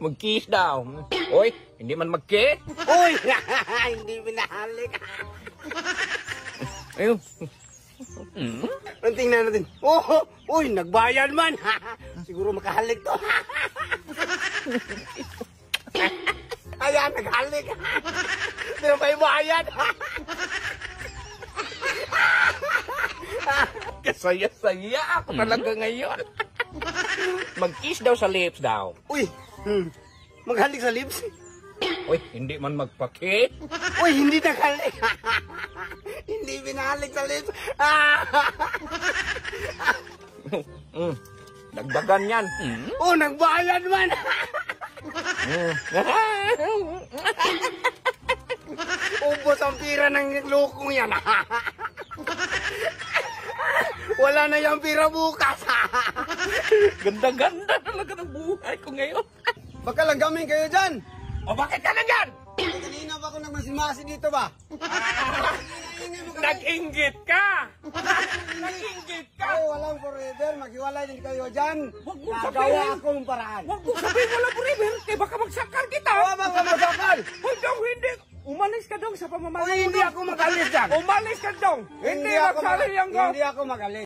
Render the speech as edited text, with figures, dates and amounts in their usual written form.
Mag-kiss daw. Oy, hindi man mag-kiss. Uy! Hindi binahalik. Ayun. Tingnan natin. Oh! Uy! Nagbayad man! Siguro makahalik to. Ayan, naghalik. Hindi na pa ibayad. Kasaya-saya ako talaga ngayon. Mag-kiss daw sa lips daw. Uy! Maghalik sa lips. Uy, hindi man magpa-kiss. Uy! Hindi naghalik. Hindi binahalik sa lips. Dagdagan yan. Oh! Nagbayad man! Ubos ang pira ng lokong yan. Wala na yung pira bukas. Ganda-ganda talaga ng buhay ko ngayon. Baka lang gaming kayo dyan. O bakit ka na dyan? Kanina pa ako nagmasimasi dito ba? Nag-inggit ka! Nag-inggit ka! Oh, walang forever. Maghiwalay din kayo dyan. Huwag mo Nagawa sabihin. akong paraan. Huwag mo sabihin wala forever. Kaya baka magsakal kita. Tama ka masakal. Huwag daw, hindi. Umalis ka dong sa pamamahay. Uy, hindi ako magalis dyan. Umalis ka dong. Hindi ako magsali mag- yan ko. Hindi ako magalis.